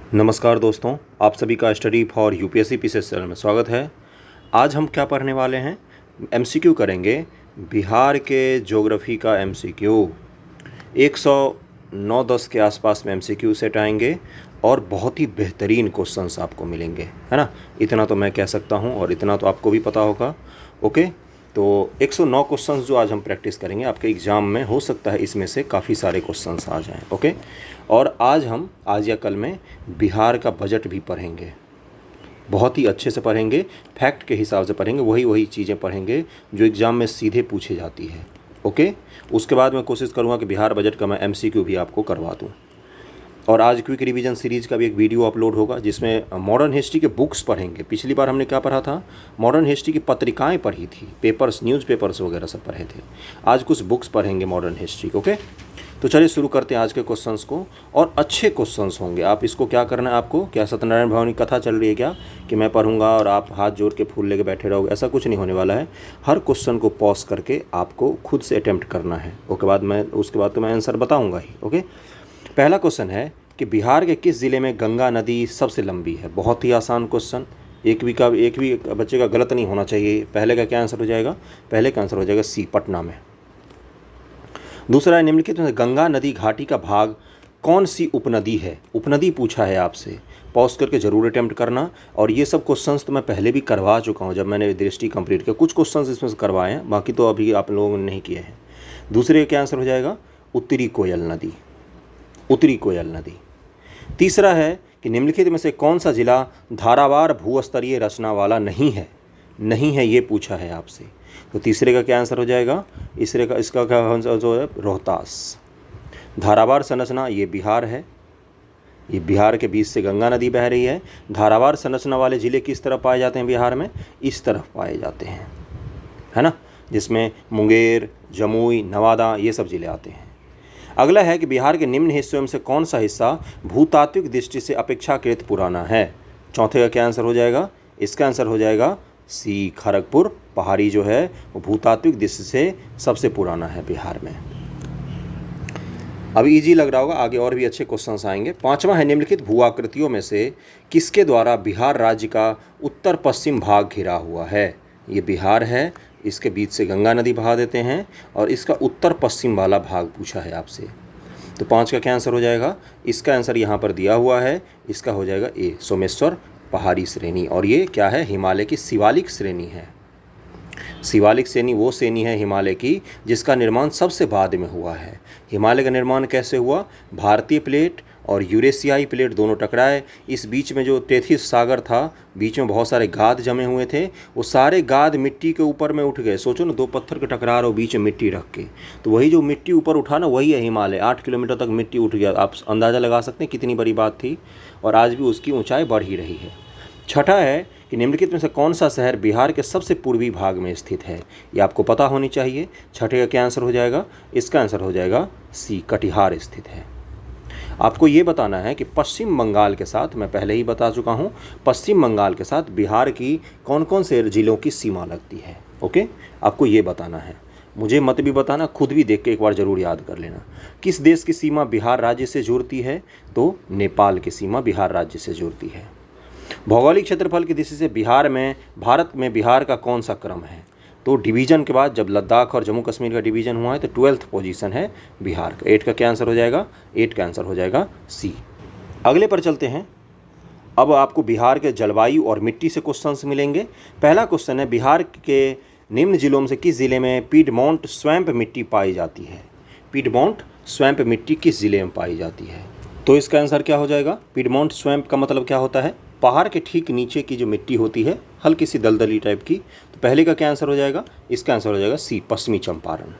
नमस्कार दोस्तों, आप सभी का study for UPSC PCS channel में स्वागत है। आज हम क्या पढ़ने वाले हैं? एमसीक्यू करेंगे। बिहार के ज्योग्राफी का एमसीक्यू 109-10 के आसपास में एमसीक्यू सेट आएंगे और बहुत ही बेहतरीन क्वेश्चंस आपको मिलेंगे, है ना। इतना तो मैं कह सकता हूँ और इतना तो आपको भी पता होगा। ओके, तो 109 क्वेश्चंस जो आज हम प्रैक्टिस करेंगे, आपके एग्ज़ाम में हो सकता है इसमें से काफ़ी सारे क्वेश्चंस आ जाएं। ओके, और आज या कल में बिहार का बजट भी पढ़ेंगे, बहुत ही अच्छे से पढ़ेंगे, फैक्ट के हिसाब से पढ़ेंगे, वही चीज़ें पढ़ेंगे जो एग्ज़ाम में सीधे पूछे जाती है। ओके, उसके बाद मैं कोशिश करूँगा कि बिहार बजट का मैं एमसीक्यू भी आपको करवा दूँ। और आज क्विक रिवीजन सीरीज़ का भी एक वीडियो अपलोड होगा जिसमें मॉडर्न हिस्ट्री के बुक्स पढ़ेंगे। पिछली बार हमने क्या पढ़ा था? मॉडर्न हिस्ट्री की पत्रिकाएं पढ़ी थी, पेपर्स, न्यूज़पेपर्स वगैरह सब पढ़े थे। आज कुछ बुक्स पढ़ेंगे मॉडर्न हिस्ट्री के। ओके, तो चलिए शुरू करते हैं आज के क्वेश्चंस को। और अच्छे क्वेश्चंस होंगे। आप इसको क्या करना है, आपको क्या सत्यनारायण भगवान की कथा चल रही है क्या कि मैं पढ़ूंगा और आप हाथ जोड़ के फूल लेके बैठे रहोगे? ऐसा कुछ नहीं होने वाला है। हर क्वेश्चन को पॉज करके आपको खुद से अटेम्प्ट करना है। उसके बाद तो मैं आंसर बताऊंगा ही। ओके, पहला क्वेश्चन है कि बिहार के किस ज़िले में गंगा नदी सबसे लंबी है? बहुत ही आसान क्वेश्चन, एक भी बच्चे का गलत नहीं होना चाहिए। पहले का क्या आंसर हो जाएगा? पहले का आंसर हो जाएगा सी, पटना में। दूसरा है, निम्नलिखित में गंगा नदी घाटी का भाग कौन सी उपनदी है? उपनदी पूछा है आपसे, पॉज करके ज़रूर अटेम्प्ट करना। और ये सब क्वेश्चंस तो मैं पहले भी करवा चुका हूँ जब मैंने दृष्टि कंप्लीट किया। कुछ क्वेश्चंस इसमें से करवाए हैं, बाकी तो अभी आप लोगों ने नहीं किए हैं। दूसरे का क्या आंसर हो जाएगा? उत्तरी कोयल नदी, उत्तरी कोयल नदी। तीसरा है कि निम्नलिखित में से कौन सा जिला धारावार भूस्तरीय रचना वाला नहीं है? नहीं है, ये पूछा है आपसे। तो तीसरे का क्या आंसर हो जाएगा? इसका क्या आंसर जो है? रोहतास। धारावार संरचना ये बिहार है, ये बिहार के बीच से गंगा नदी बह रही है। धारावार संरचना वाले ज़िले किस तरफ पाए जाते हैं बिहार में? इस तरफ पाए जाते हैं, है ना, जिसमें मुंगेर, जमुई, नवादा ये सब ज़िले आते हैं। अगला है कि बिहार के निम्न हिस्सों में से कौन सा हिस्सा भूतात्विक दृष्टि से अपेक्षाकृत पुराना है? चौथे का क्या आंसर हो जाएगा? इसका आंसर हो जाएगा सी, खड़गपुर पहाड़ी जो है वो भूतात्विक दृष्टि से सबसे पुराना है बिहार में। अभी इजी लग रहा होगा, आगे और भी अच्छे क्वेश्चंस आएंगे। पांचवा है, निम्नलिखित भूआकृतियों में से किसके द्वारा बिहार राज्य का उत्तर पश्चिम भाग घिरा हुआ है? ये बिहार है, इसके बीच से गंगा नदी बहा देते हैं और इसका उत्तर पश्चिम वाला भाग पूछा है आपसे। तो 5 का क्या आंसर हो जाएगा? इसका आंसर यहाँ पर दिया हुआ है, इसका हो जाएगा ए, सोमेश्वर पहाड़ी श्रेणी। और ये क्या है? हिमालय की शिवालिक श्रेणी है। शिवालिक श्रेणी वो श्रेणी है हिमालय की जिसका निर्माण सबसे बाद में हुआ है। हिमालय का निर्माण कैसे हुआ? भारतीय प्लेट और यूरेशियाई प्लेट दोनों टकराए, इस बीच में जो टेथिस सागर था, बीच में बहुत सारे गाद जमे हुए थे, वो सारे गाद मिट्टी के ऊपर में उठ गए। सोचो ना, दो पत्थर के टकरा रहे हो, बीच में मिट्टी रख के, तो वही जो मिट्टी ऊपर उठा ना, वही है हिमालय। 8 किलोमीटर तक मिट्टी उठ गया। आप अंदाज़ा लगा सकते हैं कितनी बड़ी बात थी, और आज भी उसकी ऊंचाई बढ़ ही रही है। छठा है कि निम्नलिखित में से कौन सा शहर बिहार के सबसे पूर्वी भाग में स्थित है? ये आपको पता होनी चाहिए। छठे का क्या आंसर हो जाएगा? इसका आंसर हो जाएगा सी, कटिहार स्थित है। आपको ये बताना है कि पश्चिम बंगाल के साथ, मैं पहले ही बता चुका हूँ, पश्चिम बंगाल के साथ बिहार की कौन कौन से ज़िलों की सीमा लगती है। ओके, आपको ये बताना है, मुझे मत भी बताना, खुद भी देख के एक बार ज़रूर याद कर लेना। किस देश की सीमा बिहार राज्य से जुड़ती है? तो नेपाल की सीमा बिहार राज्य से जुड़ती है। भौगोलिक क्षेत्रफल की दृष्टि से भारत में बिहार का कौन सा क्रम है? तो डिवीज़न के बाद जब लद्दाख और जम्मू कश्मीर का डिवीज़न हुआ है तो 12th पोजीशन है बिहार का। 8 का क्या आंसर हो जाएगा? 8 का आंसर हो जाएगा सी। अगले पर चलते हैं। अब आपको बिहार के जलवायु और मिट्टी से क्वेश्चंस मिलेंगे। पहला क्वेश्चन है, बिहार के निम्न जिलों में से किस जिले में पीडमोंट स्वैम्प मिट्टी पाई जाती है? पीडमोंट स्वैम्प मिट्टी किस जिले में पाई जाती है? तो इसका आंसर क्या हो जाएगा? पीडमोंट स्वैम्प का मतलब क्या होता है? पहाड़ के ठीक नीचे की जो मिट्टी होती है, हल्की सी दलदली टाइप की। तो पहले का क्या आंसर हो जाएगा? इसका आंसर हो जाएगा सी, पश्चिमी चंपारण।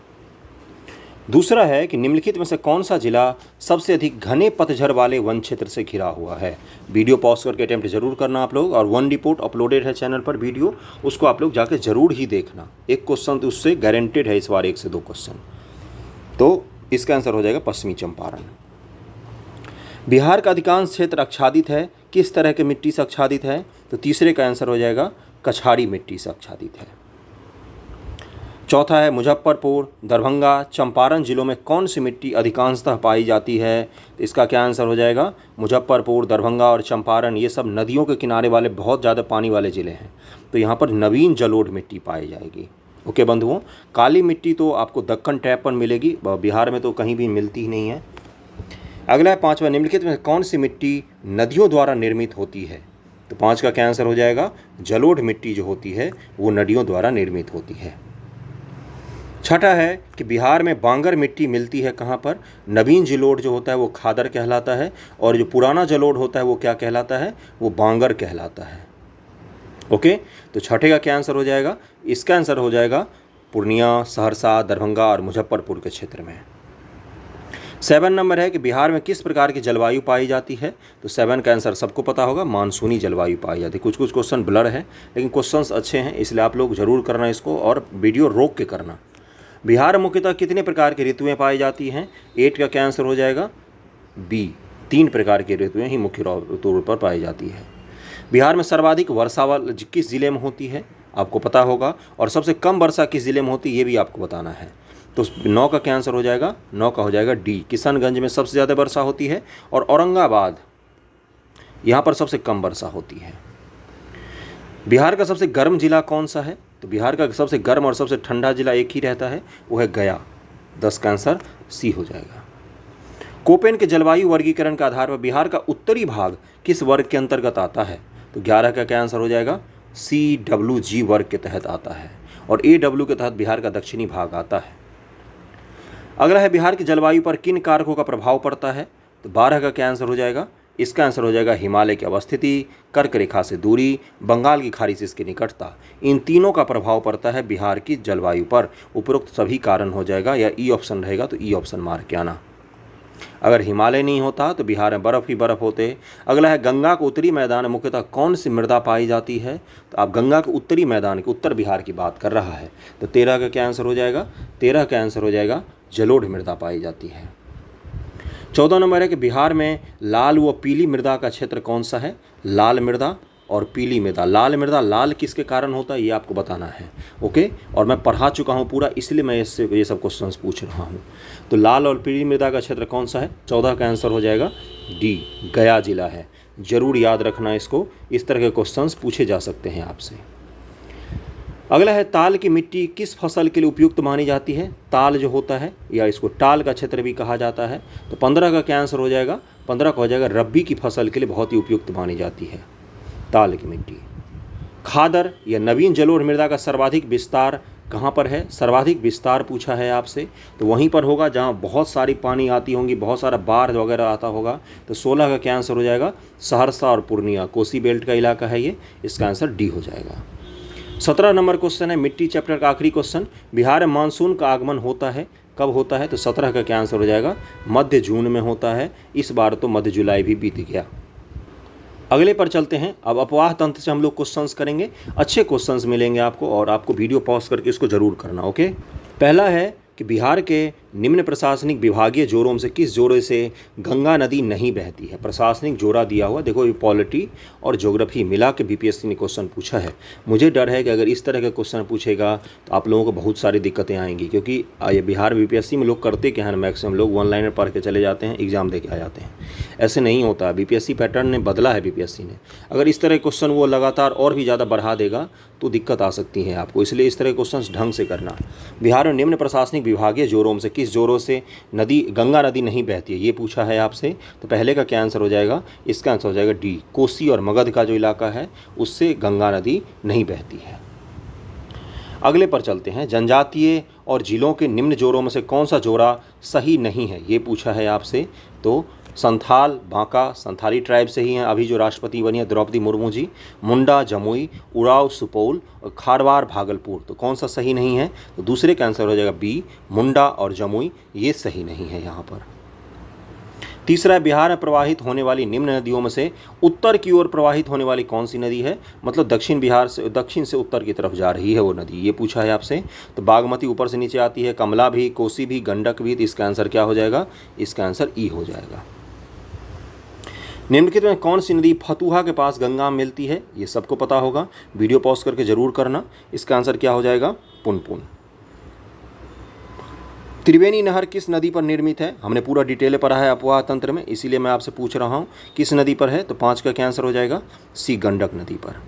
दूसरा है कि निम्नलिखित में से कौन सा जिला सबसे अधिक घने पतझड़ वाले वन क्षेत्र से घिरा हुआ है? वीडियो पॉज करके अटेम्प्ट जरूर करना आप लोग। और वन रिपोर्ट अपलोडेड है चैनल पर वीडियो, उसको आप लोग जाके जरूर ही देखना। एक क्वेश्चन तो उससे गारंटेड है इस बार, 1 से 2 क्वेश्चन। तो इसका आंसर हो जाएगा पश्चिमी चंपारण। बिहार का अधिकांश क्षेत्र आच्छादित है, किस तरह के मिट्टी से आच्छादित है? तो तीसरे का आंसर हो जाएगा कछाड़ी मिट्टी से आच्छादित है। चौथा है मुजफ्फरपुर, दरभंगा, चंपारण जिलों में कौन सी मिट्टी अधिकांशतः पाई जाती है? तो इसका क्या आंसर हो जाएगा? मुजफ्फरपुर, दरभंगा और चंपारण ये सब नदियों के किनारे वाले बहुत ज़्यादा पानी वाले ज़िले हैं, तो यहाँ पर नवीन जलोढ़ मिट्टी पाई जाएगी। ओके बंधुओं, काली मिट्टी तो आपको दक्कन टैप पर मिलेगी, बिहार में तो कहीं भी मिलती ही नहीं है। अगला है पाँचवा, निम्नलिखित में कौन सी मिट्टी नदियों द्वारा निर्मित होती है? तो 5 का क्या आंसर हो जाएगा? जलोढ़ मिट्टी जो होती है वो नदियों द्वारा निर्मित होती है। छठा है कि बिहार में बांगर मिट्टी मिलती है कहाँ पर? नवीन जलोढ़ जो होता है वो खादर कहलाता है, और जो पुराना जलोढ़ होता है वो क्या कहलाता है? वो बांगर कहलाता है। ओके, तो छठे का क्या आंसर हो जाएगा? इसका आंसर हो जाएगा पूर्णिया, सहरसा, दरभंगा और मुजफ्फरपुर के क्षेत्र में। 7 नंबर है कि बिहार में किस प्रकार की जलवायु पाई जाती है? तो 7 का आंसर सबको पता होगा, मानसूनी जलवायु पाई जाती है। कुछ कुछ क्वेश्चन ब्लर है लेकिन क्वेश्चंस अच्छे हैं, इसलिए आप लोग जरूर करना इसको और वीडियो रोक के करना। बिहार में मुख्यतः कितने प्रकार की ऋतुएं पाई जाती हैं? 8 का क्या आंसर हो जाएगा? बी, 3 प्रकार की ऋतुएं ही मुख्य तौर पर पाई जाती है। बिहार में सर्वाधिक वर्षा किस जिले में होती है? आपको पता होगा, और सबसे कम वर्षा किस जिले में होती है ये भी आपको बताना है। तो 9 का क्या आंसर हो जाएगा? 9 का हो जाएगा डी, किशनगंज में सबसे ज़्यादा वर्षा होती है और औरंगाबाद यहाँ पर सबसे कम वर्षा होती है। बिहार का सबसे गर्म जिला कौन सा है? तो बिहार का सबसे गर्म और सबसे ठंडा जिला एक ही रहता है, वो है गया। 10 का आंसर सी हो जाएगा। कोपेन के जलवायु वर्गीकरण के आधार पर बिहार का उत्तरी भाग किस वर्ग के अंतर्गत आता है? तो 11 का क्या आंसर हो जाएगा? CWG वर्ग के तहत आता है, और AW के तहत बिहार का दक्षिणी भाग आता है। अगला है बिहार की जलवायु पर किन कारकों का प्रभाव पड़ता है? तो 12 का क्या आंसर हो जाएगा? इसका आंसर हो जाएगा हिमालय की अवस्थिति, कर्क रेखा से दूरी, बंगाल की खाड़ी से इसकी निकटता। इन तीनों का प्रभाव पड़ता है बिहार की जलवायु पर। उपरोक्त सभी कारण हो जाएगा, या ई ऑप्शन रहेगा तो ई ऑप्शन मार के आना। अगर हिमालय नहीं होता तो बिहार में बर्फ़ ही बर्फ़ होते। अगला है गंगा के उत्तरी मैदान में मुख्यतः कौन सी मृदा पाई जाती है? तो आप गंगा के उत्तरी मैदान के उत्तर बिहार की बात कर रहा है, तो 13 का क्या आंसर हो जाएगा? 13 का आंसर हो जाएगा जलोढ़ मृदा पाई जाती है। 14 नंबर है कि बिहार में लाल व पीली मृदा का क्षेत्र कौन सा है? लाल मृदा और पीली मृदा। लाल मृदा लाल किसके कारण होता है ये आपको बताना है। ओके, और मैं पढ़ा चुका हूँ पूरा, इसलिए मैं इससे ये सब क्वेश्चंस पूछ रहा हूँ। तो लाल और पीली मृदा का क्षेत्र कौन सा है? 14 का आंसर हो जाएगा डी, गया जिला है। जरूर याद रखना इसको, इस तरह के क्वेश्चंस पूछे जा सकते हैं आपसे। अगला है ताल की मिट्टी किस फसल के लिए उपयुक्त मानी जाती है? ताल जो होता है, या इसको टाल का क्षेत्र भी कहा जाता है। तो 15 का क्या आंसर हो जाएगा? 15 का हो जाएगा रब्बी की फसल के लिए बहुत ही उपयुक्त मानी जाती है ताल की मिट्टी। खादर या नवीन जलोढ़ मृदा का सर्वाधिक विस्तार कहाँ पर है? सर्वाधिक विस्तार पूछा है आपसे, तो वहीं पर होगा जहाँ बहुत सारी पानी आती होंगी, बहुत सारा बाढ़ वगैरह आता होगा। तो 16 का क्या आंसर हो जाएगा? सहरसा और पूर्णिया, कोसी बेल्ट का इलाका है ये, इसका आंसर डी हो जाएगा। 17 नंबर क्वेश्चन है मिट्टी चैप्टर का आखिरी क्वेश्चन। बिहार में मानसून का आगमन होता है, कब होता है? तो 17 का क्या आंसर हो जाएगा? मध्य जून में होता है। इस बार तो मध्य जुलाई भी बीत गया। अगले पर चलते हैं। अब अपवाह तंत्र से हम लोग क्वेश्चंस करेंगे, अच्छे क्वेश्चंस मिलेंगे आपको, और आपको वीडियो पॉज करके इसको जरूर करना। ओके, पहला है कि बिहार के निम्न प्रशासनिक विभागीय जोरों में से किस जोड़े से गंगा नदी नहीं बहती है? प्रशासनिक जोड़ा दिया हुआ, देखो ये पॉलिटी और ज्योग्राफी मिला के बीपीएससी ने क्वेश्चन पूछा है। मुझे डर है कि अगर इस तरह का क्वेश्चन पूछेगा तो आप लोगों को बहुत सारी दिक्कतें आएंगी, क्योंकि ये बिहार बीपीएससी में लोग करते क्या हैं, मैक्सिमम लोग वन लाइनर पढ़ के चले जाते हैं, एग्जाम दे के आ जाते हैं। ऐसे नहीं होता, बीपीएससी पैटर्न ने बदला है बीपीएससी ने। अगर इस तरह क्वेश्चन वो लगातार और भी ज़्यादा बढ़ा देगा तो दिक्कत आ सकती है आपको, इसलिए इस तरह क्वेश्चन ढंग से करना। बिहार में निम्न प्रशासनिक विभागीय जोरों में से किस जोरों से गंगा नदी नहीं बहती है, ये पूछा है आपसे। तो पहले का क्या आंसर हो जाएगा? इसका आंसर हो जाएगा डी, कोसी और मगध का जो इलाका है उससे गंगा नदी नहीं बहती है। अगले पर चलते हैं। जनजातीय और जिलों के निम्न जोड़ों में से कौन सा जोड़ा सही नहीं है, ये पूछा है आपसे। तो संथाल, बांका, संथाली ट्राइब से ही हैं अभी जो राष्ट्रपति बनी है द्रौपदी मुर्मू जी। मुंडा, जमुई, उराव, सुपौल और खारवार, भागलपुर, तो कौन सा सही नहीं है? तो दूसरे का आंसर हो जाएगा बी, मुंडा और जमुई, ये सही नहीं है यहाँ पर। तीसरा, बिहार में प्रवाहित होने वाली निम्न नदियों में से उत्तर की ओर प्रवाहित होने वाली कौन सी नदी है? मतलब दक्षिण से उत्तर की तरफ जा रही है वो नदी, ये पूछा है आपसे। तो बागमती ऊपर से नीचे आती है, कमला भी, कोसी भी, गंडक भी, तो इसका आंसर क्या हो जाएगा? इसका आंसर ई हो जाएगा। निम्नलिखित में कौन सी नदी फतुहा के पास गंगा में मिलती है? ये सबको पता होगा, वीडियो पॉज करके जरूर करना। इसका आंसर क्या हो जाएगा? पुनपुन। त्रिवेणी नहर किस नदी पर निर्मित है? हमने पूरा डिटेल पढ़ा है अपवाह तंत्र में, इसीलिए मैं आपसे पूछ रहा हूँ किस नदी पर है। तो 5 का क्या आंसर हो जाएगा? सी, गंडक नदी पर।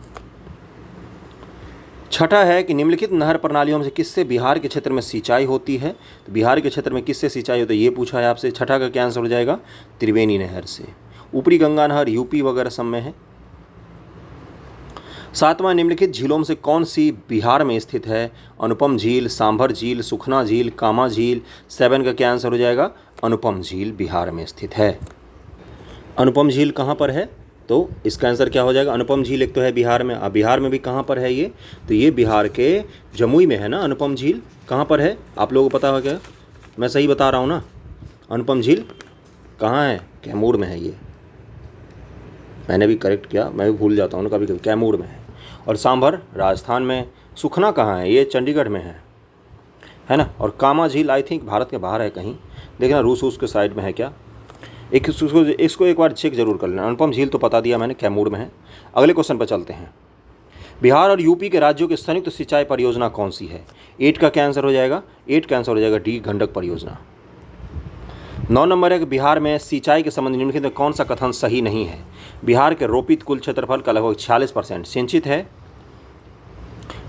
छठा है कि निम्नलिखित नहर प्रणालियों में से किससे बिहार के क्षेत्र में सिंचाई होती है? तो बिहार के क्षेत्र में किससे सिंचाई होती है ये पूछा है आपसे। छठा का क्या आंसर हो जाएगा? त्रिवेणी नहर से। ऊपरी गंगा नहर यूपी वगैरह सब में है। सातवां, निम्नलिखित झीलों में से कौन सी बिहार में स्थित है? अनुपम झील, सांभर झील, सुखना झील, कामा झील। 7 का क्या आंसर हो जाएगा? अनुपम झील बिहार में स्थित है। अनुपम झील कहाँ पर है? तो इसका आंसर क्या हो जाएगा? अनुपम झील एक तो है बिहार में। अब बिहार में भी कहाँ पर है ये? तो ये बिहार के जमुई में है ना। अनुपम झील कहाँ पर है आप लोगों को पता होगा क्या? मैं सही बता रहा हूँ ना? अनुपम झील कहाँ है? कैमूर में है ये। मैंने भी करेक्ट किया, मैं भी भूल जाता हूँ ना कभी कभी। कैमूर में है। और सांभर राजस्थान में। सुखना कहाँ है? ये चंडीगढ़ में है ना। और कामा झील आई थिंक भारत के बाहर है कहीं, देखना रूस के साइड में है क्या। इसको एक बार चेक जरूर कर लेना। अनुपम झील तो बता दिया मैंने, कैमूर में है। अगले क्वेश्चन पर चलते हैं। बिहार और यूपी के राज्यों की संयुक्त सिंचाई परियोजना कौन सी है? 8 का क्या आंसर हो जाएगा? 8 का आंसर हो जाएगा डी, गंडक परियोजना। 9 नंबर है कि बिहार में सिंचाई के संबंध निम्नलिखित में कौन सा कथन सही नहीं है? बिहार के रोपित कुल क्षेत्रफल का लगभग 46% सिंचित है।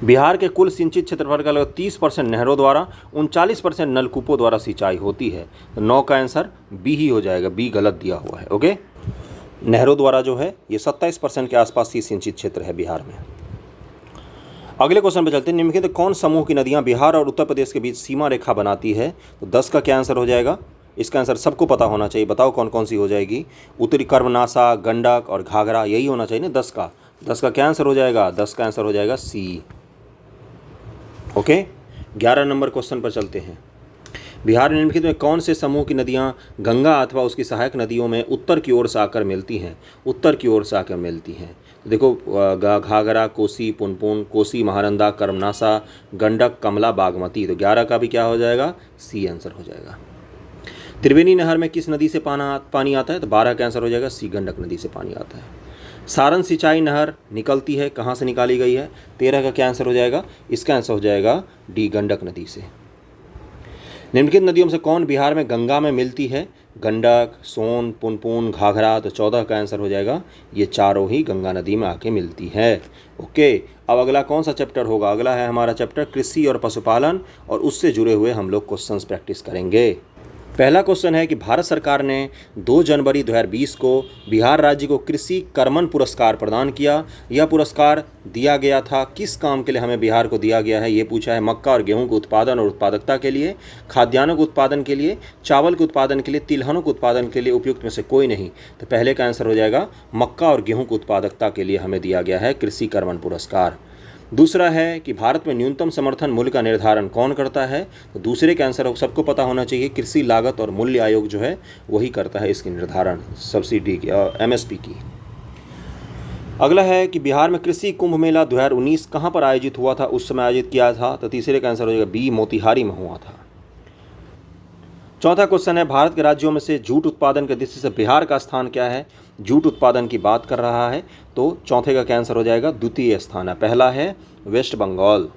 बिहार के कुल सिंचित क्षेत्रफल का लगभग 30% नहरों द्वारा, 39% नलकूपों द्वारा सिंचाई होती है। तो 9 का आंसर बी ही हो जाएगा, बी गलत दिया हुआ है। ओके, नहरों द्वारा जो है ये 27% के आसपास ही सिंचित क्षेत्र है बिहार में। अगले क्वेश्चन पर चलते हैं। निम्नलिखित कौन समूह की नदियां बिहार और उत्तर प्रदेश के बीच सीमा रेखा बनाती है? तो 10 का क्या आंसर हो जाएगा? इसका आंसर सबको पता होना चाहिए, बताओ कौन कौन सी हो जाएगी? उत्तरी कर्मनासा, गंडक और घाघरा, यही होना चाहिए ना 10 का। 10 का क्या आंसर हो जाएगा? 10 का आंसर हो जाएगा सी। ओके, 11 नंबर क्वेश्चन पर चलते हैं। बिहार निम्नलिखित में कौन से समूह की नदियां गंगा अथवा उसकी सहायक नदियों में उत्तर की ओर से आकर मिलती हैं? उत्तर की ओर से आकर मिलती हैं। तो देखो, घाघरा, कोसी, पुनपुन, कोसी, महानंदा, कर्मनासा, गंडक, कमला, बागमती। तो 11 का भी क्या हो जाएगा? सी आंसर हो जाएगा। त्रिवेणी नहर में किस नदी से पानी आता है? तो 12 का आंसर हो जाएगा सी, गंडक नदी से पानी आता है। सारण सिंचाई नहर निकलती है, कहाँ से निकाली गई है? 13 का क्या आंसर हो जाएगा? इसका आंसर हो जाएगा डी, गंडक नदी से। निम्नलिखित नदियों में से कौन बिहार में गंगा में मिलती है? गंडक, सोन, पुनपुन, घाघरा। तो 14 का आंसर हो जाएगा ये चारों ही गंगा नदी में आके मिलती है। ओके, अब अगला कौन सा चैप्टर होगा? अगला है हमारा चैप्टर कृषि और पशुपालन, और उससे जुड़े हुए हम लोग क्वेश्चंस प्रैक्टिस करेंगे। पहला क्वेश्चन है कि भारत सरकार ने 2 जनवरी 2020 को बिहार राज्य को कृषि कर्मण पुरस्कार प्रदान किया। यह पुरस्कार दिया गया था किस काम के लिए हमें बिहार को दिया गया है? ये पूछा है। मक्का और गेहूं के उत्पादन और उत्पादकता के लिए, खाद्यान्नों के उत्पादन के लिए, चावल के उत्पादन के लिए, तिलहनों के उत्पादन के लिए, उपयुक्त में से कोई नहीं। तो पहले का आंसर हो जाएगा मक्का और गेहूं की उत्पादकता के लिए हमें दिया गया है कृषि कर्मण पुरस्कार। दूसरा है कि भारत में न्यूनतम समर्थन मूल्य का निर्धारण कौन करता है? तो दूसरे का आंसर सबको पता होना चाहिए, कृषि लागत और मूल्य आयोग जो है वही करता है इसकी निर्धारण, सब्सिडी की और एमएसपी की। अगला है कि बिहार में कृषि कुंभ मेला 2019 कहाँ पर आयोजित हुआ था? उस समय आयोजित किया था। तो तीसरे का आंसर हो जाएगा बी, मोतिहारी में हुआ था। चौथा क्वेश्चन है भारत के राज्यों में से जूट उत्पादन की दृष्टि से बिहार का स्थान क्या है? जूट उत्पादन की बात कर रहा है, तो चौथे का क्या आंसर हो जाएगा? द्वितीय स्थान है। पहला है वेस्ट बंगाल।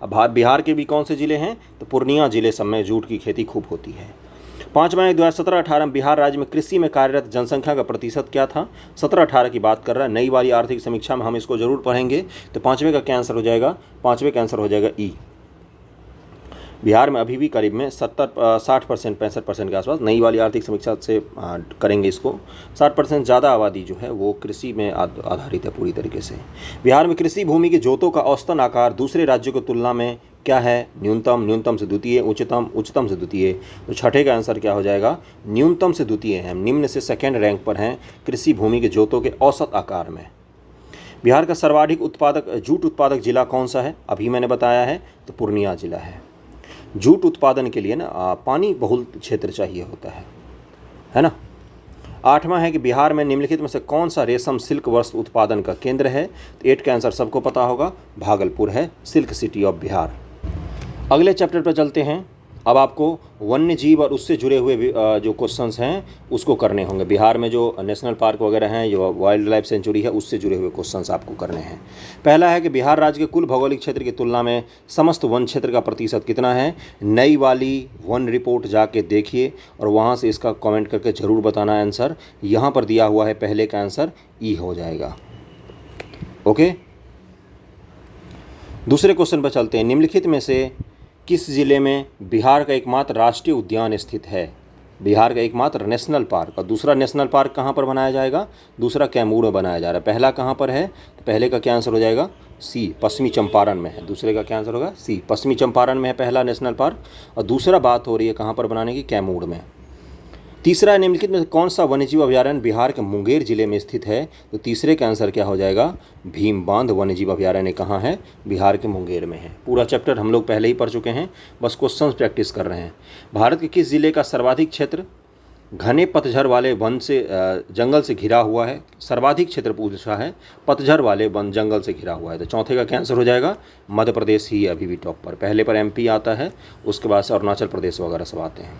अब बिहार के भी कौन से ज़िले हैं? तो पूर्णिया ज़िले सब में जूट की खेती खूब होती है। पाँचवा है 2017-18 में बिहार राज्य में कृषि में कार्यरत जनसंख्या का प्रतिशत क्या था? 17-18 की बात कर रहा है। नई वाली आर्थिक समीक्षा में हम इसको जरूर पढ़ेंगे। तो पाँचवें का क्या आंसर हो जाएगा? पाँचवें का आंसर हो जाएगा ई। बिहार में अभी भी करीब में 60% 65% के आसपास, नई वाली आर्थिक समीक्षा से करेंगे इसको, 60% ज़्यादा आबादी जो है वो कृषि में आधारित है पूरी तरीके से। बिहार में कृषि भूमि के जोतों का औसतन आकार दूसरे राज्यों की तुलना में क्या है? न्यूनतम, न्यूनतम से द्वितीय, उच्चतम, उच्चतम से द्वितीय। तो छठे का आंसर क्या हो जाएगा? न्यूनतम से द्वितीय है। निम्न से सेकेंड रैंक पर हैं कृषि भूमि के जोतों के औसत आकार में। बिहार का सर्वाधिक जूट उत्पादक जिला कौन सा है? अभी मैंने बताया है, तो पूर्णिया जिला है। जूट उत्पादन के लिए ना पानी बहुल क्षेत्र चाहिए होता है ना। आठवां है कि बिहार में निम्नलिखित में से कौन सा रेशम सिल्क वस्त्र उत्पादन का केंद्र है? तो 8 का आंसर सबको पता होगा, भागलपुर है सिल्क सिटी ऑफ बिहार। अगले चैप्टर पर चलते हैं। अब आपको वन्य जीव और उससे जुड़े हुए जो क्वेश्चंस हैं उसको करने होंगे। बिहार में जो नेशनल पार्क वगैरह हैं, जो वाइल्ड लाइफ सेंचुरी है, उससे जुड़े हुए क्वेश्चंस आपको करने हैं। पहला है कि बिहार राज्य के कुल भौगोलिक क्षेत्र की तुलना में समस्त वन क्षेत्र का प्रतिशत कितना है। नई वाली वन रिपोर्ट जाके देखिए और वहाँ से इसका कॉमेंट करके ज़रूर बताना है आंसर। यहाँ पर दिया हुआ है, पहले का आंसर ई हो जाएगा। ओके, दूसरे क्वेश्चन पर चलते हैं। निम्नलिखित में से किस जिले में बिहार का एकमात्र राष्ट्रीय उद्यान स्थित है। बिहार का एकमात्र नेशनल पार्क, और दूसरा नेशनल पार्क कहाँ पर बनाया जाएगा, दूसरा कैमूर में बनाया जा रहा है। पहला कहाँ पर है, तो पहले का क्या आंसर हो जाएगा, सी, पश्चिमी चंपारण में है। दूसरे का क्या आंसर होगा, सी, पश्चिमी चंपारण में है पहला नेशनल पार्क, और दूसरा बात हो रही है कहाँ पर बनाने की, कैमूर में। तीसरा, निम्नलिखित में से कौन सा वन्यजीव अभयारण्य बिहार के मुंगेर जिले में स्थित है, तो तीसरे का आंसर क्या हो जाएगा, भीम बांध वन्यजीव अभयारण्य कहाँ है, बिहार के मुंगेर में है। पूरा चैप्टर हम लोग पहले ही पढ़ चुके हैं, बस क्वेश्चंस प्रैक्टिस कर रहे हैं। भारत के किस जिले का सर्वाधिक क्षेत्र घने पतझड़ वाले वन से जंगल से घिरा हुआ है। सर्वाधिक क्षेत्र पूछा है, पतझड़ वाले वन जंगल से घिरा हुआ है, तो चौथे का क्या आंसर हो जाएगा, मध्य प्रदेश ही अभी भी टॉप पर। पहले पर एमपी आता है, उसके बाद से अरुणाचल प्रदेश वगैरह सब आते हैं।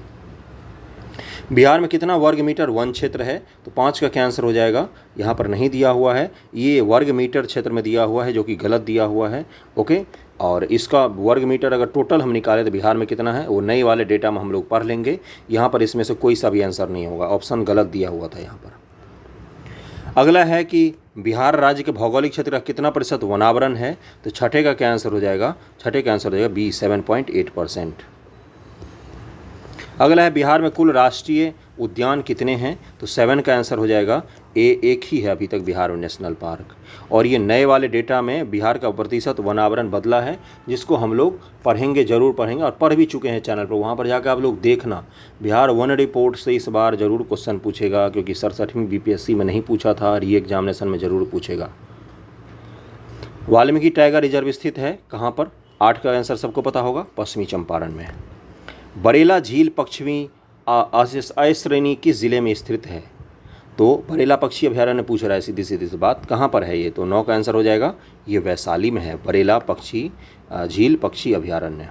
बिहार में कितना वर्ग मीटर वन क्षेत्र है, तो 5 का क्या आंसर हो जाएगा, यहाँ पर नहीं दिया हुआ है, ये वर्ग मीटर क्षेत्र में दिया हुआ है, जो कि गलत दिया हुआ है। ओके, और इसका वर्ग मीटर अगर टोटल हम निकालें तो बिहार में कितना है, वो नए वाले डेटा में हम लोग पढ़ लेंगे। यहाँ पर इसमें से कोई सा भी आंसर नहीं होगा, ऑप्शन गलत दिया हुआ था यहाँ पर। अगला है कि बिहार राज्य के भौगोलिक क्षेत्र का कितना प्रतिशत वनावरण है, तो छठे का क्या आंसर हो जाएगा, छठे का आंसर हो जाएगा बी, 7.8%। अगला है बिहार में कुल राष्ट्रीय उद्यान कितने हैं, तो 7 का आंसर हो जाएगा ए, एक ही है अभी तक बिहार में नेशनल पार्क। और ये नए वाले डेटा में बिहार का प्रतिशत वनावरण बदला है, जिसको हम लोग पढ़ेंगे, ज़रूर पढ़ेंगे, और पढ़ भी चुके हैं चैनल पर, वहाँ पर जाकर आप लोग देखना। बिहार वन रिपोर्ट से इस बार ज़रूर क्वेश्चन पूछेगा, क्योंकि 67वीं बीपीएससी में नहीं पूछा था, री एग्जामिनेशन में ज़रूर पूछेगा। वाल्मीकि टाइगर रिजर्व स्थित है कहाँ पर, 8 का आंसर सबको पता होगा, पश्चिमी चंपारण में। बरेला झील पश्चिमी अश्रेणी किस जिले में स्थित है, तो बरेला पक्षी अभयारण्य पूछ रहा है, सीधी सीधी सी बात, कहाँ पर है ये, तो 9 का आंसर हो जाएगा, ये वैशाली में है, बरेला पक्षी झील पक्षी अभयारण्य।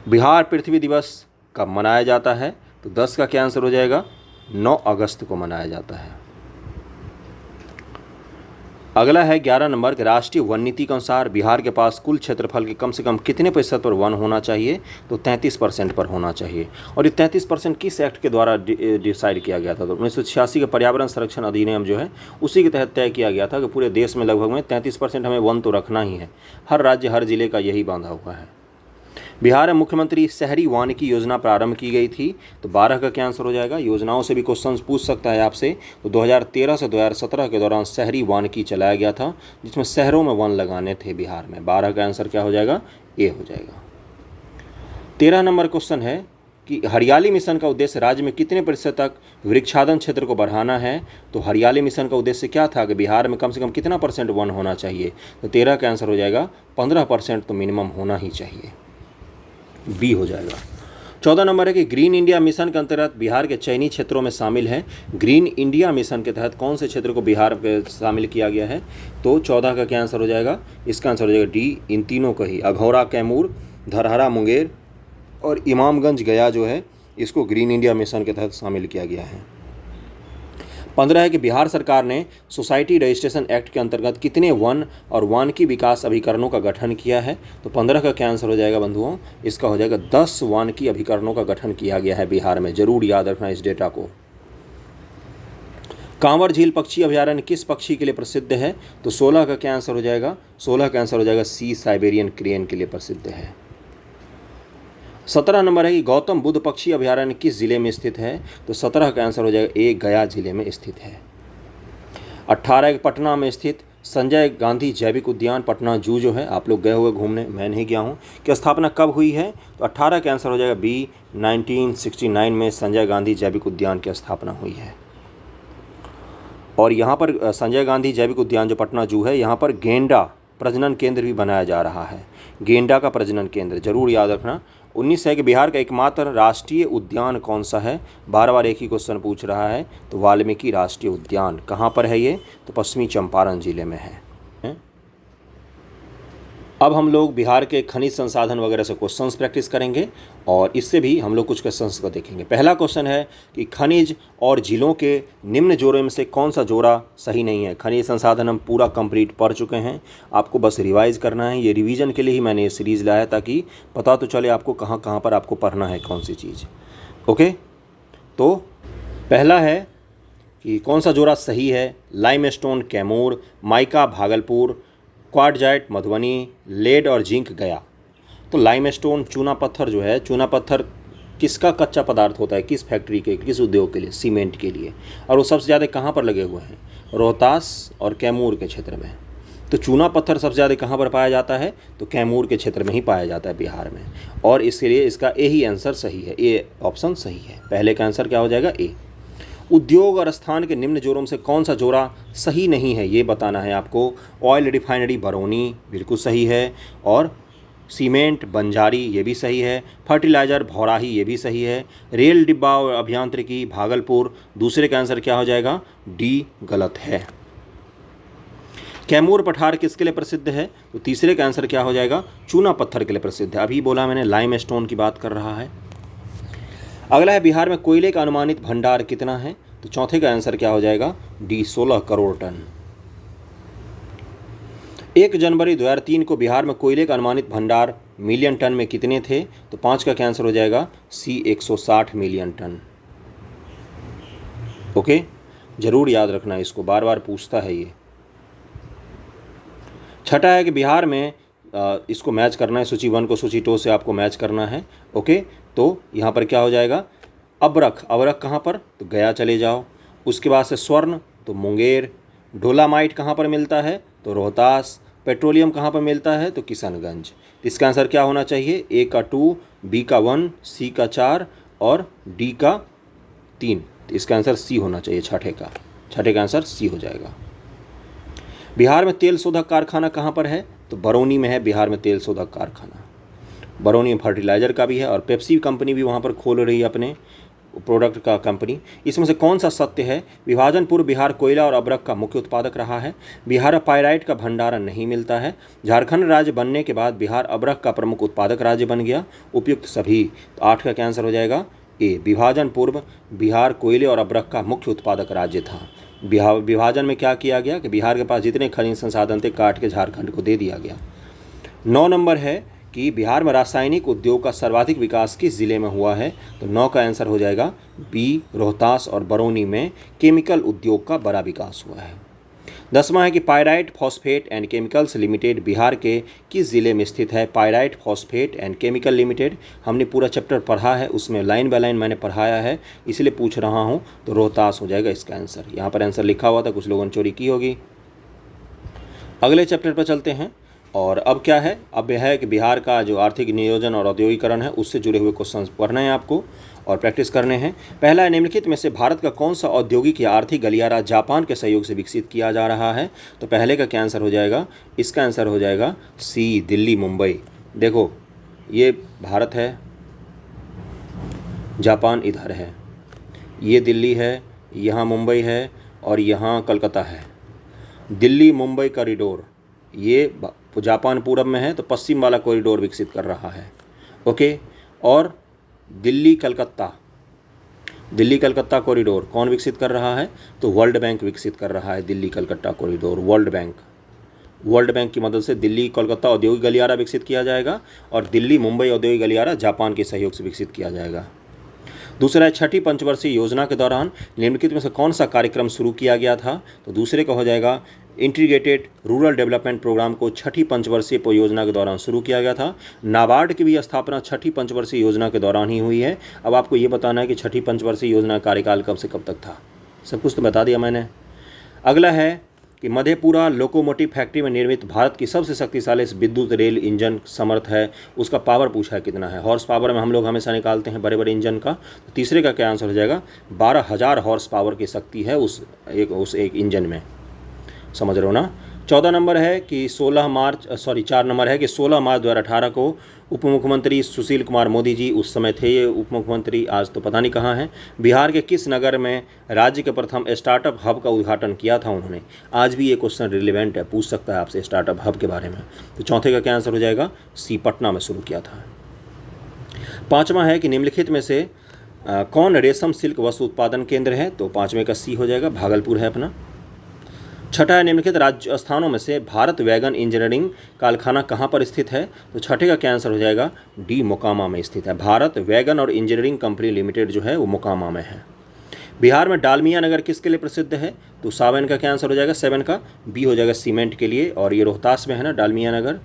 बिहार पृथ्वी दिवस कब मनाया जाता है, तो 10 का क्या आंसर हो जाएगा, 9 अगस्त को मनाया जाता है। अगला है 11 नंबर के राष्ट्रीय वन नीति के अनुसार बिहार के पास कुल क्षेत्रफल के कम से कम कितने प्रतिशत पर वन होना चाहिए, तो 33% पर होना चाहिए। और ये 33% किस एक्ट के द्वारा डिसाइड किया गया था, तो 1986 का पर्यावरण संरक्षण अधिनियम जो है उसी के तहत तय किया गया था कि पूरे देश में लगभग में 33% हमें वन तो रखना ही है। हर राज्य हर जिले का यही बांधा हुआ है। बिहार में मुख्यमंत्री शहरी वानिकी योजना प्रारंभ की गई थी, तो 12 का क्या आंसर हो जाएगा। योजनाओं से भी क्वेश्चंस पूछ सकता है आपसे, तो 2013 से 2017 के दौरान शहरी वानिकी चलाया गया था, जिसमें शहरों में वन लगाने थे बिहार में। 12 का आंसर क्या हो जाएगा, ए हो जाएगा। 13 नंबर क्वेश्चन है कि हरियाली मिशन का उद्देश्य राज्य में कितने प्रतिशत तक वृक्षादन क्षेत्र को बढ़ाना है, तो हरियाली मिशन का उद्देश्य क्या था कि बिहार में कम से कम कितना % वन होना चाहिए, तो 13 का आंसर हो जाएगा 15% तो मिनिमम होना ही चाहिए, बी हो जाएगा। 14 नंबर है कि ग्रीन इंडिया मिशन के अंतर्गत बिहार के चयनी क्षेत्रों में शामिल है। ग्रीन इंडिया मिशन के तहत कौन से क्षेत्र को बिहार में शामिल किया गया है, तो 14 का क्या आंसर हो जाएगा, इसका आंसर हो जाएगा डी, इन तीनों का ही, अघौरा कैमूर, धरहरा मुंगेर और इमामगंज गया जो है, इसको ग्रीन इंडिया मिशन के तहत शामिल किया गया है। 15 है कि बिहार सरकार ने सोसाइटी रजिस्ट्रेशन एक्ट के अंतर्गत कितने वन और वानिकी विकास अभिकरणों का गठन किया है, तो 15 का क्या आंसर हो जाएगा बंधुओं, इसका हो जाएगा 10 वानिकी अभिकरणों का गठन किया गया है बिहार में। जरूर याद रखना इस डेटा को। कांवर झील पक्षी अभयारण्य किस पक्षी के लिए प्रसिद्ध है, तो 16 का क्या आंसर हो जाएगा, 16 का आंसर हो जाएगा सी, साइबेरियन क्रेन के लिए प्रसिद्ध है। 17 नंबर है कि गौतम बुद्ध पक्षी अभयारण्य किस जिले में स्थित है, तो 17 का आंसर हो जाएगा ए, गया जिले में स्थित है। 18 पटना में स्थित संजय गांधी जैविक उद्यान पटना जू जो है, आप लोग गए हुए घूमने, मैं नहीं गया हूँ, की स्थापना कब हुई है, तो 18 का आंसर हो जाएगा बी, 1969 में संजय गांधी जैविक उद्यान की स्थापना हुई है। और यहाँ पर संजय गांधी जैविक उद्यान जो पटना जू है, यहाँ पर गेंडा प्रजनन केंद्र भी बनाया जा रहा है, गेंडा का प्रजनन केंद्र, जरूर याद रखना। 19 है कि बिहार का एकमात्र राष्ट्रीय उद्यान कौन सा है, बार बार एक ही क्वेश्चन पूछ रहा है, तो वाल्मीकि राष्ट्रीय उद्यान कहाँ पर है ये, तो पश्चिमी चंपारण जिले में है। अब हम लोग बिहार के खनिज संसाधन वगैरह से क्वेश्चंस प्रैक्टिस करेंगे और इससे भी हम लोग कुछ क्वेश्चंस को देखेंगे। पहला क्वेश्चन है कि खनिज और जिलों के निम्न जोड़े में से कौन सा जोड़ा सही नहीं है। खनिज संसाधन हम पूरा कंप्लीट पढ़ चुके हैं, आपको बस रिवाइज करना है। ये रिवीजन के लिए ही मैंने ये सीरीज़ लाया ताकि पता तो चले आपको कहाँ कहाँ पर आपको पढ़ना है कौन सी चीज़। ओके, तो पहला है कि कौन सा जोड़ा सही है। Limestone Kaimur, mica Bhagalpur, quartzite Madhubani, lead और जिंक गया। तो लाइमस्टोन चूना पत्थर जो है, चूना पत्थर किसका कच्चा पदार्थ होता है, किस फैक्ट्री के, किस उद्योग के लिए, सीमेंट के लिए। और वो सबसे ज़्यादा कहाँ पर लगे हुए हैं, रोहतास और कैमूर के क्षेत्र में। तो चूना पत्थर सबसे ज़्यादा कहाँ पर पाया जाता है, तो कैमूर के क्षेत्र में ही पाया जाता है बिहार में। और इसके लिए इसका ए ही आंसर सही है, ए ऑप्शन सही है। पहले का आंसर क्या हो जाएगा, ए। उद्योग और स्थान के निम्न जोड़ों से कौन सा जोड़ा सही नहीं है, ये बताना है आपको। ऑयल रिफाइनरी बरौनी बिल्कुल सही है, और सीमेंट बंजारी ये भी सही है, फर्टिलाइज़र भौराही ये भी सही है, रेल डिब्बा और अभियांत्रिकी भागलपुर। दूसरे का आंसर क्या हो जाएगा, डी गलत है। कैमूर पठार किसके लिए प्रसिद्ध है, तो तीसरे का आंसर क्या हो जाएगा, चूना पत्थर के लिए प्रसिद्ध है। अभी बोला मैंने लाइमस्टोन की बात कर रहा है। अगला है बिहार में कोयले का अनुमानित भंडार कितना है, तो चौथे का आंसर क्या हो जाएगा, डी 16 करोड़ टन। 1 जनवरी 2003 को बिहार में कोयले का अनुमानित भंडार मिलियन टन में कितने थे, तो 5 का आंसर हो जाएगा सी 160 मिलियन टन। ओके, जरूर याद रखना, इसको बार बार पूछता है ये। छठा है कि बिहार में इसको मैच करना है, सूची 1 को सूची 2 से आपको मैच करना है। ओके, तो यहाँ पर क्या हो जाएगा, अबरख, अबरख कहाँ पर, तो गया चले जाओ। उसके बाद से स्वर्ण, तो मुंगेर। डोलामाइट कहाँ पर मिलता है, तो रोहतास। पेट्रोलियम कहाँ पर मिलता है, तो किशनगंज। इसका आंसर क्या होना चाहिए, ए का 2, बी का 1, सी का 4 और डी का 3। तो इसका आंसर सी होना चाहिए, छठे का आंसर सी हो जाएगा। बिहार में तेल शोधक कारखाना कहाँ पर है, तो बरौनी में है बिहार में तेल शोधक कारखाना। बरौनी में फर्टिलाइज़र का भी है और पेप्सी कंपनी भी वहाँ पर खोल रही है अपने प्रोडक्ट का कंपनी। इसमें से कौन सा सत्य है, विभाजन पूर्व बिहार कोयला और अबरख का मुख्य उत्पादक रहा है। बिहार में पाइराइट का भंडारण नहीं मिलता है। झारखंड राज्य बनने के बाद बिहार अबरख का प्रमुख उत्पादक राज्य बन गया। उपयुक्त सभी। तो 8 का आंसर हो जाएगा ए, विभाजन पूर्व बिहार कोयले और अबरख का मुख्य उत्पादक राज्य था। विभाजन में क्या किया गया कि बिहार के पास जितने खनिज संसाधन थे काट के झारखंड को दे दिया गया। 9 नंबर है कि बिहार में रासायनिक उद्योग का सर्वाधिक विकास किस जिले में हुआ है, तो 9 का आंसर हो जाएगा बी, रोहतास और बरौनी में केमिकल उद्योग का बड़ा विकास हुआ है। 10वां है कि pyrite phosphate and chemicals limited Bihar के किस जिले में स्थित है। Pyrite phosphate and chemical limited हमने पूरा चैप्टर पढ़ा है, उसमें लाइन बाय लाइन मैंने पढ़ाया है, इसलिए पूछ रहा हूँ। तो रोहतास हो जाएगा इसका आंसर। यहाँ पर आंसर लिखा हुआ था, कुछ लोगों ने चोरी की होगी। अगले चैप्टर पर चलते हैं। और अब क्या है, अब यह है कि बिहार का जो आर्थिक नियोजन और औद्योगिकरण है उससे जुड़े हुए क्वेश्चंस पढ़ने हैं आपको और प्रैक्टिस करने हैं। पहला है, निम्नलिखित में से भारत का कौन सा औद्योगिक या आर्थिक गलियारा जापान के सहयोग से विकसित किया जा रहा है। तो पहले का क्या आंसर हो जाएगा, इसका आंसर हो जाएगा सी, दिल्ली मुंबई। देखो ये भारत है, जापान इधर है, ये दिल्ली है, यहाँ मुंबई है और यहाँ कलकत्ता है। दिल्ली मुंबई कॉरिडोर, ये जापान पूरब में है तो पश्चिम वाला कॉरिडोर विकसित कर रहा है। ओके, और दिल्ली कलकत्ता कॉरिडोर कौन विकसित कर रहा है, तो वर्ल्ड बैंक विकसित कर रहा है Delhi Calcutta corridor. World bank की मदद से दिल्ली कोलकाता औद्योगिक गलियारा विकसित किया जाएगा और दिल्ली मुंबई औद्योगिक गलियारा जापान के सहयोग से विकसित किया जाएगा। दूसरा है, छठी पंचवर्षीय योजना के दौरान निम्नलिखित में से कौन सा कार्यक्रम शुरू किया गया था। तो दूसरे का हो जाएगा इंटीग्रेटेड रूरल डेवलपमेंट प्रोग्राम को छठी पंचवर्षीय योजना के दौरान शुरू किया गया था। नाबार्ड की भी स्थापना छठी पंचवर्षीय योजना के दौरान ही हुई है। अब आपको ये बताना है कि छठी पंचवर्षीय योजना का कार्यकाल कब से कब तक था, सब कुछ तो बता दिया मैंने। अगला है कि मधेपुरा लोकोमोटिव फैक्ट्री में निर्मित भारत की सबसे शक्तिशाली विद्युत रेल इंजन समर्थ है, उसका पावर पूछा है कितना है। हॉर्स पावर में हम लोग हमेशा निकालते हैं बड़े बड़े इंजन का, तो तीसरे का क्या आंसर हो जाएगा, 12,000 हॉर्स पावर की शक्ति है उस एक इंजन में। समझ रहे हो ना। 14 नंबर है कि 4 नंबर है कि 16 मार्च 2018 को उप मुख्यमंत्री सुशील कुमार मोदी जी, उस समय थे ये उप मुख्यमंत्री, आज तो पता नहीं कहाँ हैं, बिहार के किस नगर में राज्य के प्रथम स्टार्टअप हब का उद्घाटन किया था उन्होंने। आज भी ये क्वेश्चन रिलेवेंट है, पूछ सकता है आपसे स्टार्टअप हब के बारे में। तो चौथे का क्या आंसर हो जाएगा, सी, पटना में शुरू किया था। 5वां है कि निम्नलिखित में से कौन रेशम सिल्क वस्त्र उत्पादन केंद्र है, तो 5वें का सी हो जाएगा, भागलपुर है अपना। 6ठा है निम्नलिखित राज्य स्थानों में से भारत वैगन इंजीनियरिंग कारखाना कहाँ पर स्थित है, तो 6ठे का क्या आंसर हो जाएगा, डी, मोकामा में स्थित है। भारत वैगन और इंजीनियरिंग कंपनी लिमिटेड जो है वो मोकामा में है। बिहार में डालमिया नगर किसके लिए प्रसिद्ध है, तो 7 का क्या आंसर हो जाएगा, 7 का बी हो जाएगा, सीमेंट के लिए, और ये रोहतास में है ना डालमिया नगर।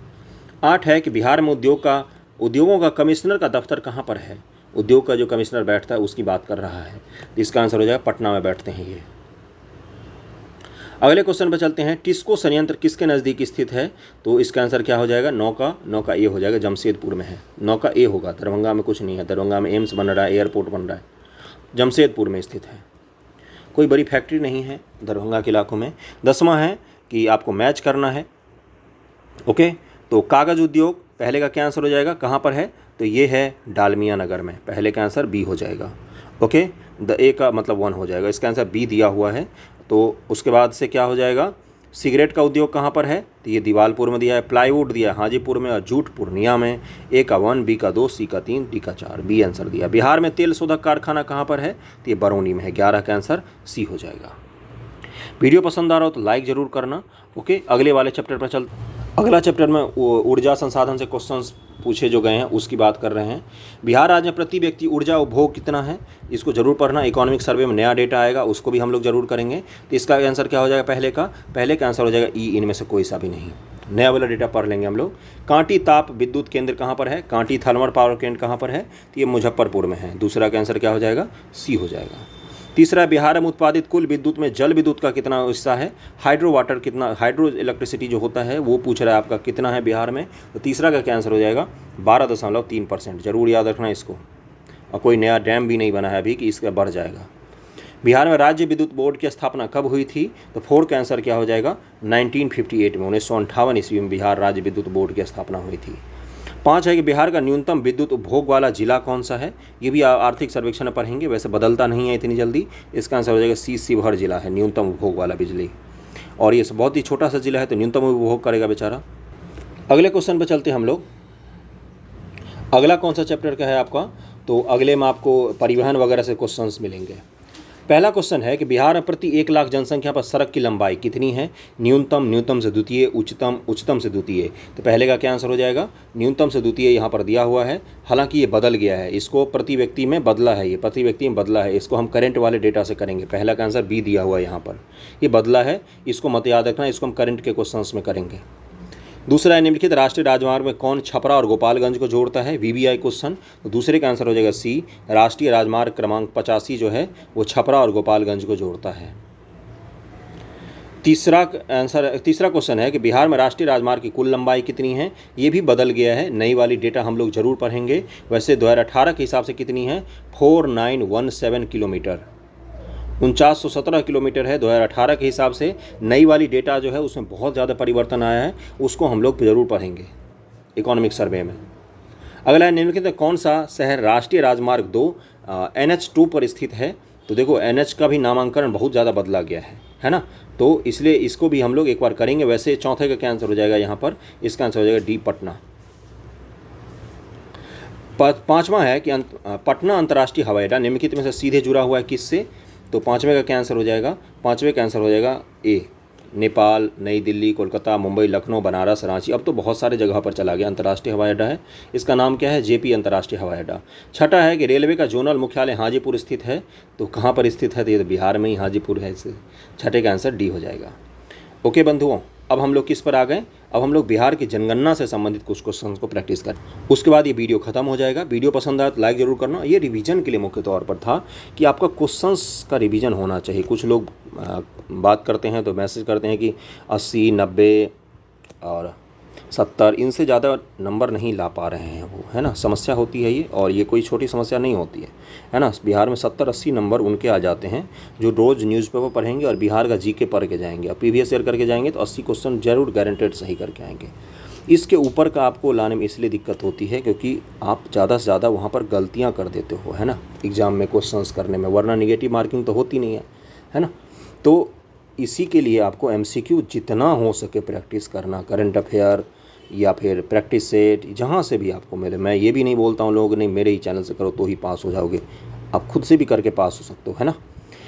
8 है कि बिहार में उद्योगों का कमिश्नर का दफ्तर कहाँ पर है, उद्योग का जो कमिश्नर बैठता है उसकी बात कर रहा है, इसका आंसर हो जाएगा पटना में बैठते हैं ये। अगले क्वेश्चन पर चलते हैं, टिस्को संयंत्र किसके नज़दीक स्थित है, तो इसका आंसर क्या हो जाएगा, 9 का ए हो जाएगा, जमशेदपुर में है। 9 का ए होगा, दरभंगा में कुछ नहीं है, दरभंगा में एम्स बन रहा है, एयरपोर्ट बन रहा है, जमशेदपुर में स्थित है, कोई बड़ी फैक्ट्री नहीं है दरभंगा के इलाकों में। 10वां है कि आपको मैच करना है, ओके। तो कागज़ उद्योग, पहले का क्या आंसर हो जाएगा, कहाँ पर है, तो ये है डालमिया नगर में, पहले का आंसर बी हो जाएगा, ओके। ए का मतलब 1 हो जाएगा, इसका आंसर बी दिया हुआ है। तो उसके बाद से क्या हो जाएगा, सिगरेट का उद्योग कहाँ पर है, तो ये दीवालपुर में दिया है, प्लाईवुड दिया है हाजीपुर में, और जूट पूर्णिया में। ए का 1, बी का 2, सी का 3, डी का 4, बी आंसर दिया। बिहार में तेल शोधक कारखाना कहाँ पर है, तो ये बरौनी में है, 11 का आंसर सी हो जाएगा। वीडियो पसंद आ रहा हो तो लाइक ज़रूर करना, ओके। अगले वाले चैप्टर पर अगला चैप्टर में ऊर्जा संसाधन से क्वेश्चंस पूछे जो गए हैं उसकी बात कर रहे हैं। बिहार राज्य में प्रति व्यक्ति ऊर्जा उपभोग कितना है, इसको जरूर पढ़ना, इकोनॉमिक सर्वे में नया डेटा आएगा उसको भी हम लोग जरूर करेंगे। तो इसका आंसर क्या हो जाएगा, पहले का आंसर हो जाएगा ई, इनमें से कोई सा भी नहीं, नया वाला डेटा पढ़ लेंगे हम लोग। कांटी ताप विद्युत केंद्र कहाँ पर है, कांटी थर्मल पावर प्लांट कहाँ पर है, तो ये मुजफ्फरपुर में है, दूसरा का आंसर क्या हो जाएगा, सी हो जाएगा। तीसरा, बिहार में उत्पादित कुल विद्युत में जल विद्युत का कितना हिस्सा है, हाइड्रो इलेक्ट्रिसिटी जो होता है वो पूछ रहा है आपका कितना है बिहार में, तो तीसरा का क्या आंसर हो जाएगा, 12.3%, जरूर याद रखना इसको। और कोई नया डैम भी नहीं बना है अभी कि इसका बढ़ जाएगा। बिहार में राज्य विद्युत बोर्ड की स्थापना कब हुई थी, तो 4 का आंसर क्या हो जाएगा, 1958 में, 1958 ईस्वी में बिहार राज्य विद्युत बोर्ड की स्थापना हुई थी। 5 है कि बिहार का न्यूनतम विद्युत उपभोग वाला जिला कौन सा है, ये भी आर्थिक सर्वेक्षण में पढ़ेंगे, वैसे बदलता नहीं है इतनी जल्दी। इसका आंसर हो जाएगा सी, शिवहर जिला है न्यूनतम उपभोग वाला बिजली, और ये बहुत ही छोटा सा जिला है तो न्यूनतम उपभोग करेगा बेचारा। अगले क्वेश्चन पर चलते हैं हम लोग। अगला कौन सा चैप्टर का है आपका, तो अगले में आपको परिवहन वगैरह से क्वेश्चंस मिलेंगे। पहला क्वेश्चन है कि बिहार में प्रति 1 लाख जनसंख्या पर सड़क की लंबाई कितनी है, न्यूनतम से द्वितीय, उच्चतम से द्वितीय। तो पहले का क्या आंसर हो जाएगा, न्यूनतम से द्वितीय यहाँ पर दिया हुआ है, हालांकि ये बदल गया है, इसको प्रति व्यक्ति में बदला है, ये प्रति व्यक्ति में बदला है, इसको हम करंट वाले डेटा से करेंगे। पहला का आंसर बी दिया हुआ है यहाँ पर, ये बदला है, इसको मत याद रखना, इसको हम करंट के क्वेश्चन में करेंगे। दूसरा है निम्नलिखित राष्ट्रीय राजमार्ग में कौन छपरा और गोपालगंज को जोड़ता है, वीवीआई क्वेश्चन, तो दूसरे का आंसर हो जाएगा सी, राष्ट्रीय राजमार्ग क्रमांक 85 जो है वो छपरा और गोपालगंज को जोड़ता है। तीसरा क्वेश्चन है कि बिहार में राष्ट्रीय राजमार्ग की कुल लंबाई कितनी है, ये भी बदल गया है, नई वाली डेटा हम लोग जरूर पढ़ेंगे। वैसे 2018 के हिसाब से कितनी है, 4917 किलोमीटर, 4917 किलोमीटर है 2018 के हिसाब से। नई वाली डेटा जो है उसमें बहुत ज़्यादा परिवर्तन आया है, उसको हम लोग ज़रूर पढ़ेंगे इकोनॉमिक सर्वे में। अगला है निम्नलिखित कौन सा शहर राष्ट्रीय राजमार्ग 2 NH2 पर स्थित है, तो देखो NH का भी नामांकन बहुत ज़्यादा बदला गया है ना, तो इसलिए इसको भी हम लोग एक बार करेंगे। वैसे चौथे का क्या आंसर हो जाएगा यहाँ पर, इसका आंसर हो जाएगा डी, पटना। 5वां है कि पटना अंतर्राष्ट्रीय हवाई अड्डा निम्नलिखित में से सीधे जुड़ा हुआ है किससे, तो 5वें का क्या आंसर हो जाएगा, 5वें का आंसर हो जाएगा ए, नेपाल, नई दिल्ली, कोलकाता, मुंबई, लखनऊ, बनारस, रांची, अब तो बहुत सारे जगह पर चला गया, अंतर्राष्ट्रीय हवाई अड्डा है। इसका नाम क्या है, जेपी अंतर्राष्ट्रीय हवाई अड्डा। 6ठा है कि रेलवे का जोनल मुख्यालय हाजीपुर स्थित है, तो कहाँ पर स्थित है, तो ये तो बिहार में ही हाजीपुर है, इसे 6ठे का आंसर डी हो जाएगा। ओके बंधुओं, अब हम लोग किस पर आ गए, अब हम लोग बिहार की जनगणना से संबंधित कुछ क्वेश्चन को प्रैक्टिस करें, उसके बाद ये वीडियो खत्म हो जाएगा। वीडियो पसंद आया तो लाइक ज़रूर करना। ये रिवीजन के लिए मुख्य तौर पर था कि आपका क्वेश्चंस का रिवीजन होना चाहिए। कुछ लोग बात करते हैं तो मैसेज करते हैं कि 80, 90 और 70, इनसे ज़्यादा नंबर नहीं ला पा रहे हैं वो, है ना। समस्या होती है ये, और ये कोई छोटी समस्या नहीं होती है ना। बिहार में 70-80 नंबर उनके आ जाते हैं जो रोज़ न्यूज़पेपर पढ़ेंगे और बिहार का जीके पढ़ के जाएंगे और प्रीवियस ईयर करके जाएंगे तो 80 क्वेश्चन जरूर गारंटेड सही करके आएंगे। इसके ऊपर का आपको लाने में इसलिए दिक्कत होती है क्योंकि आप ज़्यादा से ज़्यादा वहाँ पर गलतियाँ कर देते हो, है ना, एग्ज़ाम में क्वेश्चंस करने में, वरना नेगेटिव मार्किंग तो होती नहीं है ना। तो इसी के लिए आपको एमसीक्यू जितना हो सके प्रैक्टिस करना, करंट अफेयर या फिर प्रैक्टिस सेट, जहाँ से भी आपको मिले। मैं ये भी नहीं बोलता हूँ लोग नहीं मेरे ही चैनल से करो तो ही पास हो जाओगे, आप खुद से भी करके पास हो सकते हो, है ना।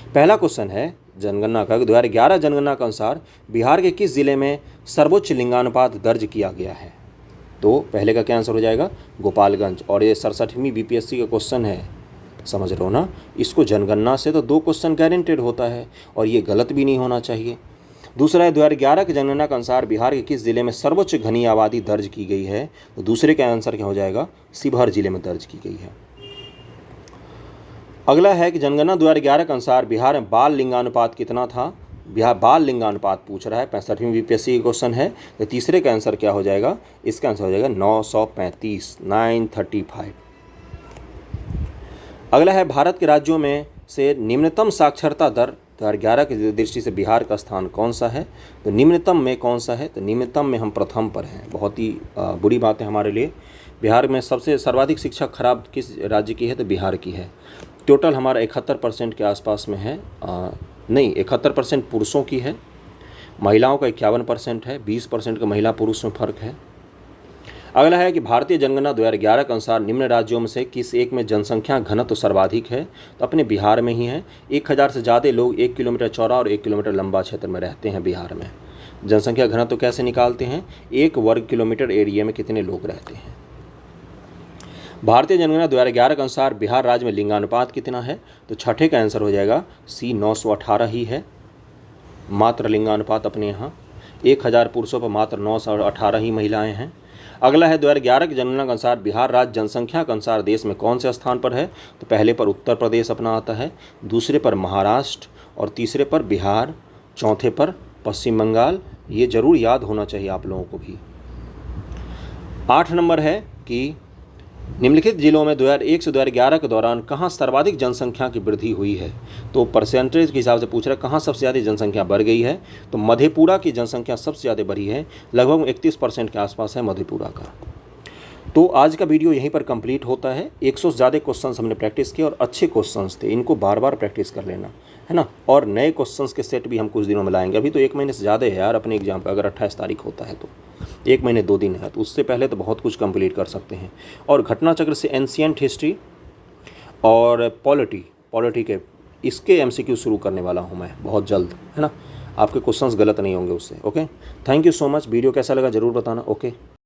पहला क्वेश्चन है जनगणना का, 2011 जनगणना के अनुसार बिहार के किस जिले में सर्वोच्च लिंगानुपात दर्ज किया गया है? तो पहले का क्या आंसर हो जाएगा? गोपालगंज। और ये 67वीं बीपीएससी का क्वेश्चन है, समझ रहे हो ना। इसको जनगणना से तो 2 क्वेश्चन गारंटेड होता है और ये गलत भी नहीं होना चाहिए। दूसरा है 2011 की जनगणना के अनुसार बिहार के किस जिले में सर्वोच्च घनी आबादी दर्ज की गई है? तो दूसरे का आंसर क्या हो जाएगा? शिवहर जिले में दर्ज की गई है। अगला है कि जनगणना 2011 के अनुसार बिहार में बाल लिंगानुपात कितना था? बिहार बाल लिंगानुपात पूछ रहा है, 65वीं बीपीएससी का क्वेश्चन है। तो तीसरे का आंसर क्या हो जाएगा? इसका आंसर हो जाएगा 935, 935। अगला है भारत के राज्यों में से निम्नतम साक्षरता दर 2011 की दृष्टि से बिहार का स्थान कौन सा है? तो निम्नतम में कौन सा है? तो निम्नतम में हम प्रथम पर हैं। बहुत ही बुरी बात है हमारे लिए। बिहार में सबसे सर्वाधिक शिक्षा खराब किस राज्य की है? तो बिहार की है। टोटल हमारा 71% के आसपास में है, नहीं 71% पुरुषों की है, महिलाओं का 51% है, 20% का महिला पुरुष में फ़र्क है। अगला है कि भारतीय जनगणना 2011 के अनुसार निम्न राज्यों में से किस एक में जनसंख्या घनत्व सर्वाधिक है? तो अपने बिहार में ही है। 1000 से ज़्यादा लोग 1 किलोमीटर चौड़ा और 1 किलोमीटर लंबा क्षेत्र में रहते हैं बिहार में। जनसंख्या घनत्व कैसे निकालते हैं? 1 वर्ग किलोमीटर एरिया में कितने लोग रहते हैं। भारतीय जनगणना 2011 के अनुसार बिहार राज्य में लिंगानुपात कितना है? तो छठे का आंसर हो जाएगा सी, 918 ही है मात्र लिंगानुपात अपने यहाँ। 1000 पुरुषों पर मात्र 918 ही महिलाएं हैं। अगला है 2011 की जनगणना के अनुसार बिहार राज्य जनसंख्या के अनुसार देश में कौन से स्थान पर है? तो पहले पर उत्तर प्रदेश अपना आता है, दूसरे पर महाराष्ट्र और तीसरे पर बिहार, चौथे पर पश्चिम बंगाल। ये जरूर याद होना चाहिए आप लोगों को भी। 8 नंबर है कि निम्नलिखित जिलों में 2001 से 2011 के दौरान कहाँ सर्वाधिक जनसंख्या की वृद्धि हुई है? तो परसेंटेज के हिसाब से पूछ रहा है कहाँ सबसे ज़्यादा जनसंख्या बढ़ गई है? तो मधेपुरा की जनसंख्या सबसे ज़्यादा बढ़ी है, लगभग 31% के आसपास है मधेपुरा का। तो आज का वीडियो यहीं पर कंप्लीट होता है। 100 से ज़्यादा क्वेश्चंस हमने प्रैक्टिस किए और अच्छे क्वेश्चंस थे, इनको बार बार प्रैक्टिस कर लेना, है ना। और नए क्वेश्चंस के सेट भी हम कुछ दिनों में लाएंगे। अभी तो 1 महीने से ज़्यादा है यार अपने एग्जाम का, अगर 28 तारीख होता है तो 1 महीने 2 दिन है, तो उससे पहले तो बहुत कुछ कंप्लीट कर सकते हैं। और घटना चक्र से एंशिएंट हिस्ट्री और पॉलिटी के इसके एमसीक्यू शुरू करने वाला हूँ मैं बहुत जल्द, है ना। आपके क्वेश्चंस गलत नहीं होंगे उससे। Okay, thank you so much. Video कैसा लगा ज़रूर बताना। ओके।